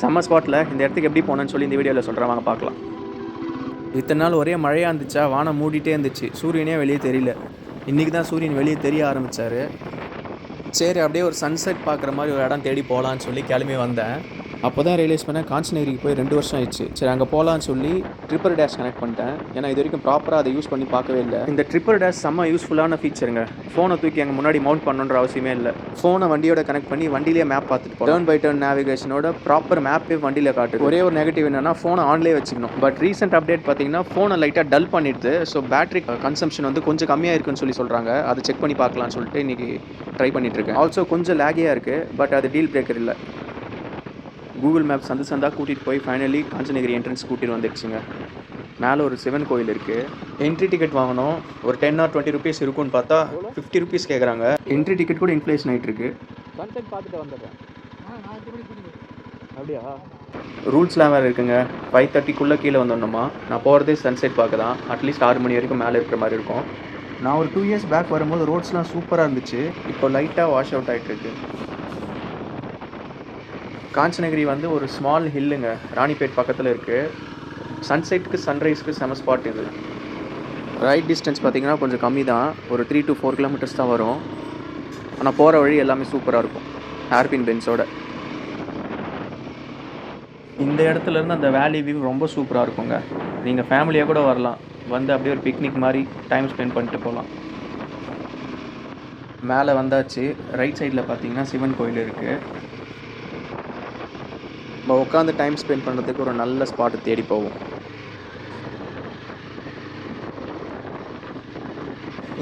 செம்ம ஸ்பாட்டில் இந்த இடத்துக்கு எப்படி போனேன்னு சொல்லி இந்த வீடியோவில் சொல்கிறேன், வாங்க பார்க்கலாம். இத்தனை நாள் ஒரே மழையாக இருந்துச்சா, வானம் மூடிட்டே இருந்துச்சு, சூரியனே வெளியே தெரியல. இன்றைக்கி தான் சூரியன் வெளியே தெரிய ஆரம்பித்தார். சரி, அப்படியே ஒரு சன்செட் பார்க்குற மாதிரி ஒரு இடம் தேடி போகலான்னு சொல்லி கிளம்பி வந்தேன். அப்போ தான் ரியலைஸ் பண்ணேன், காஞ்சனகிரிக்கு போய் 2 வருஷம் ஆயிடுச்சு. சரி, அங்கே போகலான்னு சொல்லி ட்ரிப்பர் டேஷ் கனெக்ட் பண்ணிட்டேன். ஏன்னா இது வரைக்கும் ப்ராப்பராக அதை யூஸ் பண்ணி பார்க்கவே இல்லை. இந்த ட்ரிப்பர் டேஷ் செம்ம யூஸ்ஃபுல்லான ஃபீச்சருங்க. ஃபோனை தூக்கி அங்கே முன்னாடி மவுண்ட் பண்ணணுன்ற அவசியமே இல்லை. ஃபோனை வண்டியோட கனெக்ட் பண்ணி வண்டியிலே மேப் பார்த்துட்டு போகலாம். டர்ன் பை டர்ன் நேவிகேஷனோட ப்ராப்பர் மேப்பே வண்டியில் காட்டுது. ஒரே ஒரு நெகட்டிவ் என்னன்னா, ஃபோனை ஆன்லேயே வச்சுக்கணும். பட் ரீசெண்ட் அப்டேட் பார்த்தீங்கன்னா ஃபோனை லைட்டாக டல் பண்ணிடுது. ஸோ பேட்டரி கன்சம்ஷன் வந்து கொஞ்சம் கம்மியாக இருக்குன்னு சொல்லி சொல்கிறாங்க. அதை செக் பண்ணி பார்க்கலான்னு சொல்லிட்டு இன்றைக்கி ட்ரை பண்ணிட்டுருக்கேன். ஆல்சோ கொஞ்சம் லேகியாக இருக்குது, பட் அது டீல் பிரேக்கர் இல்லை. கூகுள் மேப் சந்தாக கூட்டிகிட்டு போய் ஃபைனலி காஞ்சனகிரி என்ட்ரன்ஸ் கூட்டிகிட்டு வந்துடுச்சுங்க. மேலே ஒரு சிவன் கோயில் இருக்குது. என்ட்ரி டிக்கெட் வாங்கணும். ஒரு 10 or 20 ருபீஸ் இருக்குன்னு பார்த்தா 50 ருபீஸ் கேட்குறாங்க. என்ட்ரி டிக்கெட் கூட இன்ஃப்ளேஷன் ஆகிட்டு இருக்கு. சன்செட் பார்த்துட்டு வந்துடுறேன். அப்படியா? ரூல்ஸ்லாம் வேறு இருக்குங்க. 5:30க்குள்ளே கீழே வந்துடணுமா. நான் போகிறதே சன்செட் பார்க்க தான். அட்லீஸ்ட் 6 மணி வரைக்கும் மேலே இருக்கிற மாதிரி இருக்கும். நான் ஒரு 2 இயர்ஸ் பேக் வரும்போது ரோட்ஸ்லாம் சூப்பராக இருந்துச்சு. இப்போ லைட்டாக வாஷ் அவுட் ஆகிட்டுருக்கு. காஞ்சனகிரி வந்து ஒரு ஸ்மால் ஹில்லுங்க, ராணிப்பேட் பக்கத்தில் இருக்குது. சன்செட்டுக்கு சன்ரைஸ்க்கு செம ஸ்பாட் இது. ரைட் டிஸ்டன்ஸ் பார்த்திங்கன்னா கொஞ்சம் கம்மி தான், ஒரு 3 to 4 கிலோமீட்டர்ஸ் தான் வரும். ஆனால் போகிற வழி எல்லாமே சூப்பராக இருக்கும், ஹேர்பின் பென்ஸோட. இந்த இடத்துலேருந்து அந்த வேலி வியூ ரொம்ப சூப்பராக இருக்குங்க. நீங்கள் ஃபேமிலியாக கூட வரலாம், வந்து அப்படியே ஒரு பிக்னிக் மாதிரி டைம் ஸ்பெண்ட் பண்ணிட்டு போகலாம். மேலே வந்தாச்சு. ரைட் சைடில் பார்த்தீங்கன்னா சிவன் கோயில் இருக்குது. நம்ம உட்காந்து டைம் ஸ்பெண்ட் பண்ணுறதுக்கு ஒரு நல்ல ஸ்பாட்டு தேடி போவோம்.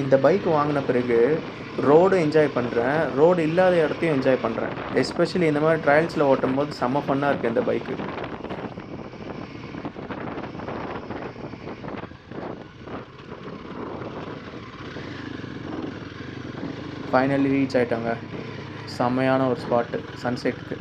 இந்த பைக் வாங்கின பிறகு ரோடு என்ஜாய் பண்ணுறேன், ரோடு இல்லாத இடத்தையும் என்ஜாய் பண்ணுறேன். எஸ்பெஷலி இந்த மாதிரி ட்ரையல்ஸில் ஓட்டும் போது செம்ம ஃபன்னாக இருக்குது இந்த பைக்கு. ஃபைனலி ரீச் ஆகிட்டாங்க. செம்மையான ஒரு ஸ்பாட்டு சன்செட்டுக்கு.